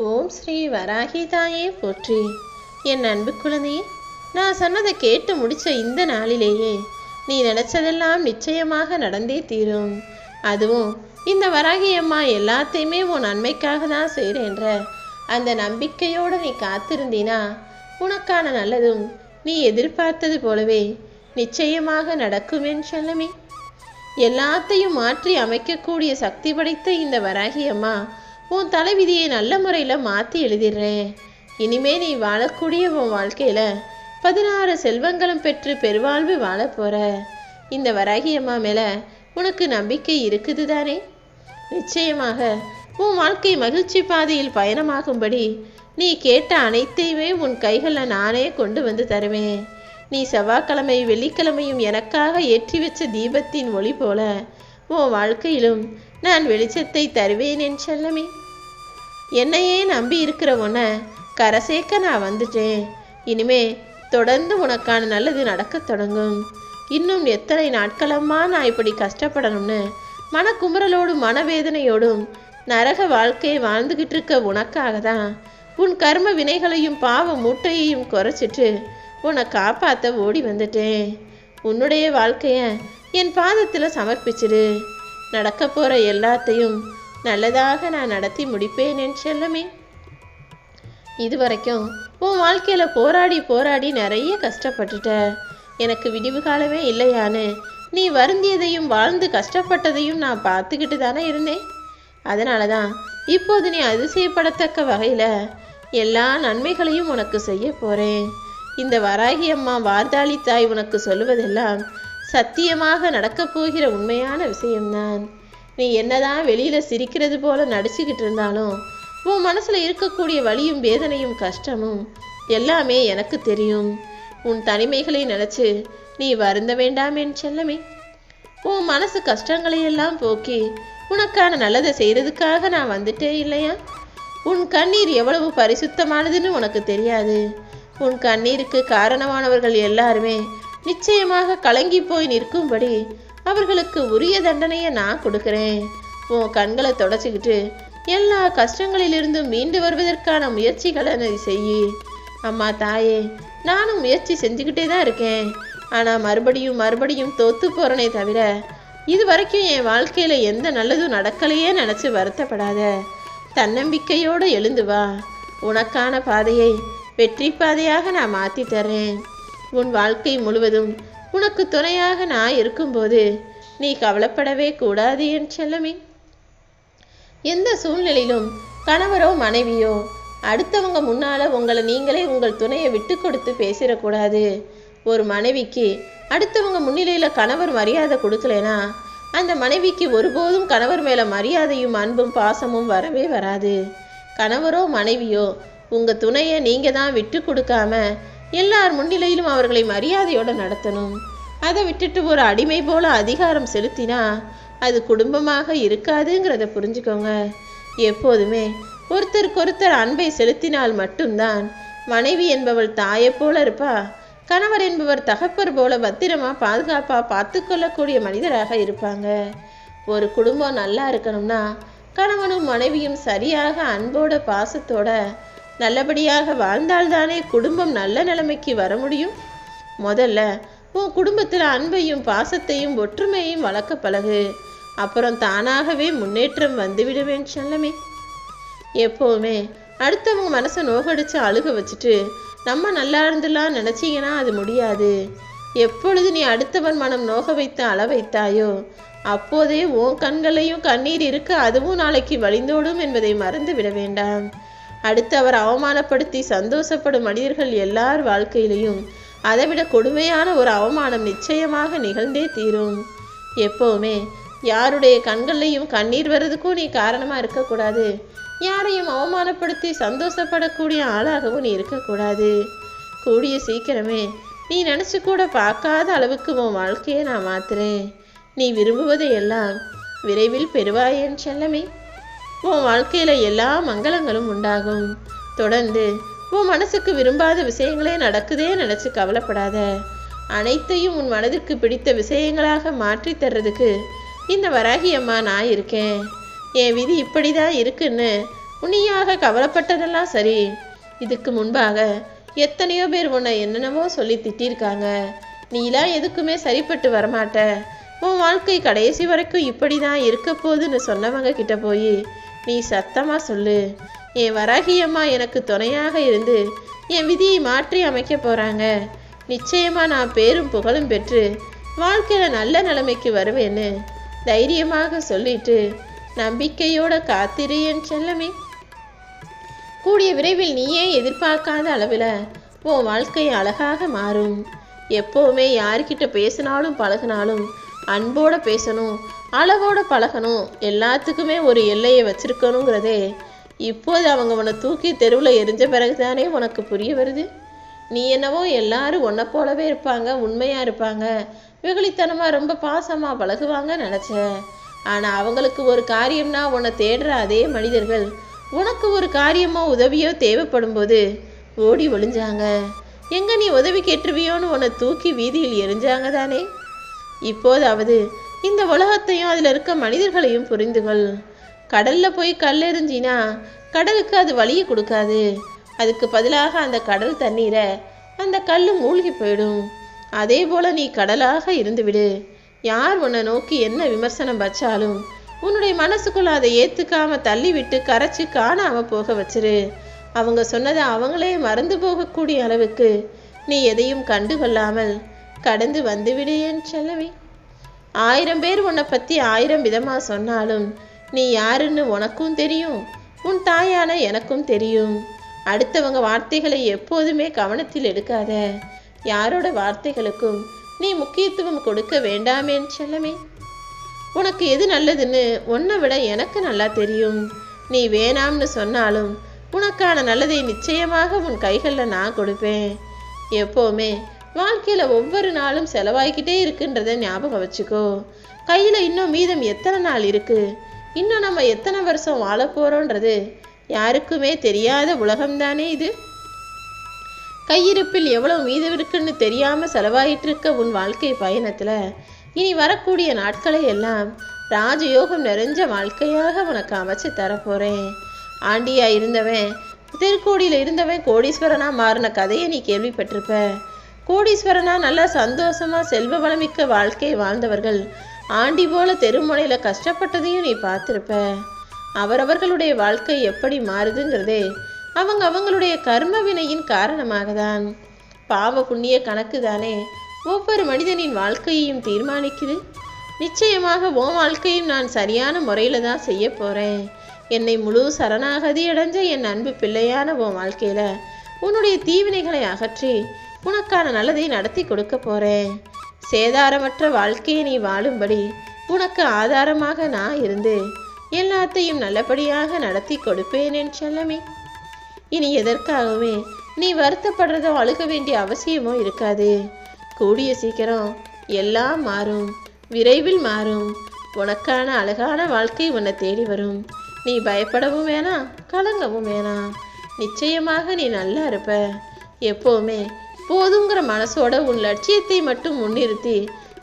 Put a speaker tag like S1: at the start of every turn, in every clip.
S1: ஓம் ஸ்ரீ வராகி தாயே போற்றி. என் அன்பு குழந்தையே, நான் சொன்னதை கேட்டு முடிச்ச இந்த நாளிலேயே நீ நினைச்சதெல்லாம் நிச்சயமாக நடந்தே தீரும். அதுவும் இந்த வராகி அம்மா எல்லாத்தையுமே உன் நன்மைக்காக தான் செய்கிறேன்ற அந்த நம்பிக்கையோடு நீ காத்திருந்தீனா உனக்கான நல்லதும் நீ எதிர்பார்த்தது போலவே நிச்சயமாக நடக்கும் என் செல்லமே. எல்லாத்தையும் மாற்றி அமைக்கக்கூடிய சக்தி படைத்த இந்த வராகி அம்மா உன் தலைவிதியை நல்ல முறையில் மாற்றி எழுதிடுறேன். இனிமே நீ வாழக்கூடிய உன் வாழ்க்கையில் 16 செல்வங்களும் பெற்று பெருவாழ்வு வாழ போகிற. இந்த வராகி அம்மா மேலே உனக்கு நம்பிக்கை இருக்குது தானே? நிச்சயமாக உன் வாழ்க்கை மகிழ்ச்சி பாதையில் பயணமாகும்படி நீ கேட்ட அனைத்தையுமே உன் கைகளில் நானே கொண்டு வந்து தருவேன். நீ செவ்வாய்க்கிழமை வெள்ளிக்கிழமையும் எனக்காக ஏற்றி வச்ச தீபத்தின் ஒளி போல உன் வாழ்க்கையிலும் நான் வெளிச்சத்தை தருவேன் என் செல்லமே. என்னையே நம்பி இருக்கிற உன்னை கரை சேர்க்க நான் வந்துட்டேன். இனிமே தொடர்ந்து உனக்கான நல்லது நடக்க தொடங்கும். இன்னும் எத்தனை நாட்களம்மா நான் இப்படி கஷ்டப்படணும்னு மனக்குமுறலோடும் மனவேதனையோடும் நரக வாழ்க்கையை வாழ்ந்துகிட்டு இருக்க உனக்காக தான் உன் கர்ம வினைகளையும் பாவ மூட்டையையும் குறைச்சிட்டு உன்னை காப்பாற்ற ஓடி வந்துட்டேன். உன்னுடைய வாழ்க்கைய என் பாதத்தில் சமர்ப்பிச்சிடு. நடக்க போகிற எல்லாத்தையும் நல்லதாக நான் நடத்தி முடிப்பேன் என் செல்லமே. இதுவரைக்கும் உன் வாழ்க்கையில் போராடி போராடி நிறைய கஷ்டப்பட்டுட்ட. எனக்கு விடிவு காலமே இல்லையான்னு நீ வருந்தியதையும் வாழ்ந்து கஷ்டப்பட்டதையும் நான் பார்த்துக்கிட்டு தானே இருந்தேன். அதனால தான் இப்போது நீ அதிசயப்படத்தக்க வகையில் எல்லா நன்மைகளையும் உனக்கு செய்ய போகிறேன். இந்த வராகி அம்மா வார்தாளி தாய் உனக்கு சொல்லுவதெல்லாம் சத்தியமாக நடக்கப் போகிற உண்மையான விஷயம்தான். நீ என்னதான் வெளியில் சிரிக்கிறது போல நடிச்சுக்கிட்டு இருந்தாலும் உன் மனசில் இருக்கக்கூடிய வலியும் வேதனையும் கஷ்டமும் எல்லாமே எனக்கு தெரியும். உன் தனிமைகளை நினச்சி நீ வருந்த வேண்டாம் என் செல்லமே. உன் மனசு கஷ்டங்களையெல்லாம் போக்கி உனக்கான நல்லதை செய்கிறதுக்காக நான் வந்துட்டே இல்லையா? உன் கண்ணீர் எவ்வளவு பரிசுத்தமானதுன்னு உனக்கு தெரியாது. உன் கண்ணீருக்கு காரணமானவர்கள் எல்லாருமே நிச்சயமாக கலங்கி போய் நிற்கும்படி அவர்களுக்கு உரிய தண்டனையை நான் கொடுக்குறேன். உன் கண்களை தொடச்சிக்கிட்டு எல்லா கஷ்டங்களிலிருந்து மீண்டு வருவதற்கான முயற்சிகளை நீ செய்யி. அம்மா தாயே, நானும் முயற்சி செஞ்சுக்கிட்டே தான் இருக்கேன். ஆனால் மறுபடியும் தோத்து போகிறனே தவிர இது வரைக்கும் என் வாழ்க்கையில் எந்த நல்லதும் நடக்கலையே நினச்சி வருத்தப்படாத. தன்னம்பிக்கையோடு எழுந்து வா. உனக்கான பாதையை வெற்றி பாதையாக நான் மாற்றி தர்றேன். உன் வாழ்க்கை முழுவதும் உனக்கு துணையாக நான் இருக்கும்போது நீ கவலைப்படவே கூடாது என் செல்லமே. எந்த சூழ்நிலையிலும் கணவரோ மனைவியோ அடுத்தவங்க முன்னால் உங்களை நீங்களே உங்கள் துணையை விட்டு கொடுத்து பேசிடக்கூடாது. ஒரு மனைவிக்கு அடுத்தவங்க முன்னிலையில் கணவர் மரியாதை கொடுக்கலனா அந்த மனைவிக்கு ஒருபோதும் கணவர் மேலே மரியாதையும் அன்பும் பாசமும் வரவே வராது. கணவரோ மனைவியோ உங்கள் துணையை நீங்கள் தான் விட்டு கொடுக்காம எல்லார் முன்னிலையிலும் அவர்களை மரியாதையோடு நடத்தணும். அதை விட்டுட்டு ஒரு அடிமை போல அதிகாரம் செலுத்தினா அது குடும்பமாக இருக்காதுங்கிறத புரிஞ்சுக்கோங்க. எப்போதுமே ஒருத்தருக்கொருத்தர் அன்பை செலுத்தினால் மட்டும்தான் மனைவி என்பவள் தாயை போல இருப்பா. கணவர் என்பவர் தகப்பர் போல பத்திரமா பாதுகாப்பா பார்த்து கொள்ளக்கூடிய மனிதராக இருப்பாங்க. ஒரு குடும்பம் நல்லா இருக்கணும்னா கணவனும் மனைவியும் சரியாக அன்போட பாசத்தோட நல்லபடியாக வாழ்ந்தால்தானே குடும்பம் நல்ல நிலைமைக்கு வர முடியும். முதல்ல உன் குடும்பத்தில் அன்பையும் பாசத்தையும் ஒற்றுமையையும் வளர்க்க பழகு. அப்புறம் தானாகவே முன்னேற்றம் வந்துவிடுவேன் செல்லமே. எப்போவுமே அடுத்தவங்க மனசை நோகடிச்சு அழுக வச்சுட்டு நம்ம நல்லா இருந்துலாம் நினச்சிங்கன்னா அது முடியாது. எப்பொழுது நீ அடுத்தவன் மனம் நோக வைத்து அள வைத்தாயோ அப்போதே உன் கண்களையும் கண்ணீர் இருக்க அதுவும் நாளைக்கு வழிந்தோடும் என்பதை மறந்து விட வேண்டாம். அடுத்தவர் அவமானப்படுத்தி சந்தோஷப்படும் மனிதர்கள் எல்லார் வாழ்க்கையிலையும் அதைவிட கொடுமையான ஒரு அவமானம் நிச்சயமாக நிகழ்ந்தே தீரும். எப்போவுமே யாருடைய கண்கள்லையும் கண்ணீர் வர்றதுக்கும் நீ காரணமாக இருக்கக்கூடாது. யாரையும் அவமானப்படுத்தி சந்தோஷப்படக்கூடிய ஆளாகவும் நீ இருக்கக்கூடாது. கூடிய சீக்கிரமே நீ நினச்சி கூட பார்க்காத அளவுக்கு உன் வாழ்க்கையை நான் மாத்துறேன். நீ விரும்புவதையெல்லாம் விரைவில் பெறுவாயேன் செல்லமே. உன் வாழ்க்கையில் எல்லா மங்களங்களும் உண்டாகும். தொடர்ந்து உன் மனசுக்கு விரும்பாத விஷயங்களே நடக்குதே நினச்சி கவலைப்படாத. அனைத்தையும் உன் மனதிற்கு பிடித்த விஷயங்களாக மாற்றி தர்றதுக்கு இந்த வராகி அம்மா நான் இருக்கேன். என் விதி இப்படி தான் இருக்குன்னு உன்னியாக கவலைப்பட்டதெல்லாம் சரி. இதுக்கு முன்பாக எத்தனையோ பேர் உன்னை என்னென்னவோ சொல்லி திட்டிருக்காங்க. நீலாம் எதுக்குமே சரிப்பட்டு வரமாட்ட, உன் வாழ்க்கை கடைசி வரைக்கும் இப்படி தான் இருக்க போகுதுன்னு சொன்னவங்க கிட்ட போய் நீ சத்தமாக சொல்லு, என் வராகியம்மா எனக்கு துணையாக இருந்து என் விதியை மாற்றி அமைக்க போகிறாங்க. நிச்சயமாக நான் பேரும் புகழும் பெற்று வாழ்க்கையில் நல்ல நிலைமைக்கு வருவேன்னு தைரியமாக சொல்லிட்டு நம்பிக்கையோட காத்திரு என் செல்லமே. கூடிய விரைவில் நீயே எதிர்பார்க்காத அளவில் உன் வாழ்க்கை அழகாக மாறும். எப்போவுமே யார்கிட்ட பேசினாலும் பழகினாலும் அன்போடு பேசணும், அளவோடு பழகணும், எல்லாத்துக்குமே ஒரு எல்லையை வச்சிருக்கணுங்கிறதே இப்போது அவங்க உன்னை தூக்கி தெருவில் எரிஞ்ச பிறகுதானே உனக்கு புரிய வருது. நீ என்னவோ எல்லாரும் உன்னை போலவே இருப்பாங்க, உண்மையாக இருப்பாங்க, வெகுளித்தனமாக ரொம்ப பாசமாக பழகுவாங்க நினச்ச. ஆனால் அவங்களுக்கு ஒரு காரியம்னா உன்னை தேடுற அதே மனிதர்கள் உனக்கு ஒரு காரியமோ உதவியோ தேவைப்படும் போது ஓடி ஒளிஞ்சாங்க. எங்கே நீ உதவி கேட்டுருவியோன்னு உன்னை தூக்கி வீதியில் எரிஞ்சாங்க தானே. இப்போதாவது இந்த உலகத்தையும் அதில் இருக்க மனிதர்களையும் புரிந்துகொள். கடலில் போய் கல் எறிஞ்சினா கடலுக்கு அது வலியை கொடுக்காது. அதுக்கு பதிலாக அந்த கடல் தண்ணீரை அந்த கல் மூழ்கி போயிடும். அதே போல் நீ கடலாக இருந்துவிடு. யார் உன்னை நோக்கி என்ன விமர்சனம் வச்சாலும் உன்னுடைய மனசுக்குள்ள அதை ஏற்றுக்காம தள்ளி விட்டு கரைச்சி காணாமல் போக வச்சிரு. அவங்க சொன்னதை அவங்களே மறந்து போகக்கூடிய அளவுக்கு நீ எதையும் கண்டுகொள்ளாமல் கடந்து வந்துவிடு என் செல்லவே. 1000 பேர் உன்னை பற்றி 1000 விதமாக சொன்னாலும் நீ யாருன்னு உனக்கும் தெரியும், உன் தாயான எனக்கும் தெரியும். அடுத்தவங்க வார்த்தைகளை எப்போதுமே கவனத்தில் எடுக்காத. யாரோட வார்த்தைகளுக்கும் நீ முக்கியத்துவம் கொடுக்க வேண்டாமேன் செல்லமே. உனக்கு எது நல்லதுன்னு உன்னை விட எனக்கு நல்லா தெரியும். நீ வேணாம்னு சொன்னாலும் உனக்கான நல்லதை நிச்சயமாக உன் கைகளில் நான் கொடுப்பேன். எப்போவுமே வாழ்க்கையில் ஒவ்வொரு நாளும் செலவாய்கிட்டே இருக்குன்றத ஞாபகம் வச்சுக்கோ. கையில் இன்னும் மீதம் எத்தனை நாள் இருக்குது, இன்னும் நம்ம எத்தனை வருஷம் வாழ போகிறோன்றது யாருக்குமே தெரியாத உலகம்தானே இது. கையிருப்பில் எவ்வளோ மீதம் இருக்குன்னு தெரியாமல் செலவாயிட்டு இருக்க உன் வாழ்க்கை பயணத்தில் இனி வரக்கூடிய நாட்களை எல்லாம் ராஜயோகம் நிறைஞ்ச வாழ்க்கையாக உனக்கு அமைச்சு தரப்போகிறேன். ஆண்டியா இருந்தவன் திருக்கோடியில் இருந்தவன் கோடீஸ்வரனா மாறின கதையை நீ கேள்விப்பட்டிருப்ப. கோடீஸ்வரனா நல்லா சந்தோஷமா செல்வ வளமிக்க வாழ்க்கை வாழ்ந்தவர்கள் ஆண்டி போல தெருமுனையில் கஷ்டப்பட்டதையும் நீ பார்த்துருப்ப. அவரவர்களுடைய வாழ்க்கை எப்படி மாறுதுங்கிறதே அவங்களுடைய கர்ம வினையின் காரணமாக தான். பாவ புண்ணிய கணக்கு தானே ஒவ்வொரு மனிதனின் வாழ்க்கையையும் தீர்மானிக்குது. நிச்சயமாக உன் வாழ்க்கையும் நான் சரியான முறையில் தான் செய்ய போகிறேன். என்னை முழு சரணாகதி அடைஞ்ச என் அன்பு பிள்ளையான உன் வாழ்க்கையில் உன்னுடைய தீவினைகளை அகற்றி உனக்கான நல்லதை நடத்தி கொடுக்க போகிறேன். சேதாரமற்ற வாழ்க்கையை நீ வாழும்படி உனக்கு ஆதாரமாக நான் இருந்து எல்லாத்தையும் நல்லபடியாக நடத்தி கொடுப்பேன் என் செல்லமே. இனி எதற்காகவே நீ வருத்தப்படுறதோ அழுக வேண்டிய அவசியமோ இருக்காது. கூடிய சீக்கிரம் எல்லாம் மாறும், விரைவில் மாறும். உனக்கான அழகான வாழ்க்கை உன்னை தேடி வரும். நீ பயப்படவும் வேணாம், கலங்கவும் வேணாம். நிச்சயமாக நீ நல்லா இருப்ப. எப்போவுமே போதுங்கிற மனசோட உன் லட்சியத்தை மட்டும் முன்னிறுத்தி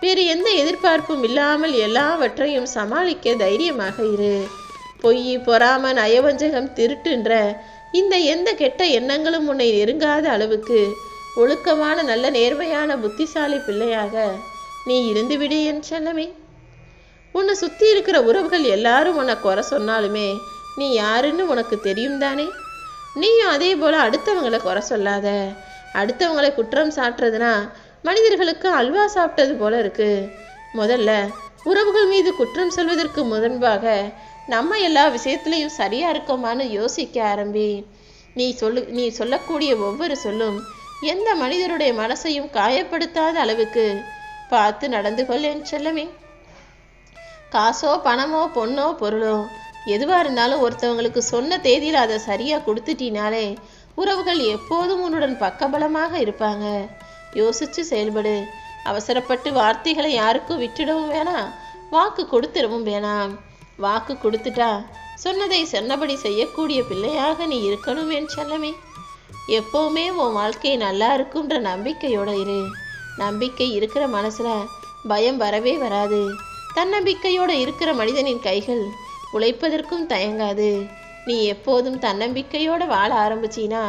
S1: வேறு எந்த எதிர்பார்ப்பும் இல்லாமல் எல்லாவற்றையும் சமாளிக்க தைரியமாக இரு. பொய், பொறாமை, நயவஞ்சகம், திருட்டுன்ற இந்த எந்த கெட்ட எண்ணங்களும் உன்னை நெருங்காத அளவுக்கு ஒழுக்கமான நல்ல நேர்மையான புத்திசாலி பிள்ளையாக நீ இருந்துவிடு என் செல்லமே. உன்னை சுற்றி இருக்கிற உறவுகள் எல்லாரும் உன்னை குறை சொன்னாலுமே நீ யாருன்னு உனக்கு தெரியும் தானே. நீயும் அதே போல் அடுத்தவங்களை குறை சொல்லாத. அடுத்தவங்களை குற்றம் சாட்டுறதுனா மனிதர்களுக்கு அல்வா சாப்பிட்டது போல இருக்கு. முதல்ல உறவுகள் மீது குற்றம் சொல்வதற்கு முன்பாக நம்ம எல்லா விஷயத்துலையும் சரியா இருக்கோமான்னு யோசிக்க ஆரம்பி. நீ சொல்லக்கூடிய ஒவ்வொரு சொல்லும் எந்த மனிதருடைய மனசையும் காயப்படுத்தாத அளவுக்கு பார்த்து நடந்து கொள் என் செல்லமே. காசோ பணமோ பொண்ணோ பொருளோ எதுவாக இருந்தாலும் ஒருத்தவங்களுக்கு சொன்ன தேதியில் அதை சரியாக கொடுத்துட்டினாலே உறவுகள் எப்போதும் உன்னுடன் பக்கபலமாக இருப்பாங்க. யோசிச்சு செயல்படு. அவசரப்பட்டு வார்த்தைகளை யாருக்கும் விட்டுடவும் வேணாம், வாக்கு கொடுத்துடவும் வேணாம். வாக்கு கொடுத்துட்டா சொன்னதை சொன்னபடி செய்யக்கூடிய பிள்ளையாக நீ இருக்கணும் என் செல்லமே. எப்போவுமே உன் வாழ்க்கை நல்லா இருக்குன்ற நம்பிக்கையோட இரு. நம்பிக்கை இருக்கிற மனசுல பயம் வரவே வராது. தன்னம்பிக்கையோட இருக்கிற மனிதனின் கைகள் உழைப்பதற்கும் தயங்காது. நீ எப்போதும் தன்னம்பிக்கையோடு வாழ ஆரம்பிச்சினா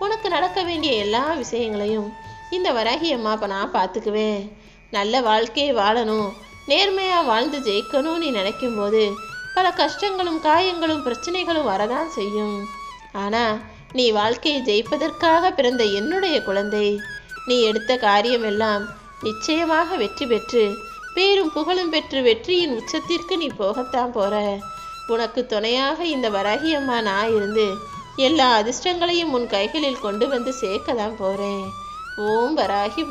S1: உனக்கு நடக்க வேண்டிய எல்லா விஷயங்களையும் இந்த வராகி அம்மா அப்போ நான் பார்த்துக்குவேன். நல்ல வாழ்க்கையை வாழணும், நேர்மையாக வாழ்ந்து ஜெயிக்கணும்னு நீ நினைக்கும் போது பல கஷ்டங்களும் காயங்களும் பிரச்சனைகளும் வரதான் செய்யும். ஆனால் நீ வாழ்க்கையை ஜெயிப்பதற்காக பிறந்த என்னுடைய குழந்தை, நீ எடுத்த காரியம் எல்லாம் நிச்சயமாக வெற்றி பெற்று பேரும் புகழும் பெற்று வெற்றியின் உச்சத்திற்கு நீ போகத்தான் போற. உனக்கு துணையாக இந்த வராகி அம்மா நான் இருந்து எல்லா அதிர்ஷ்டங்களையும் உன் கைகளில் கொண்டு வந்து சேர்க்க தான் போகிறேன். ஓம் வராகி.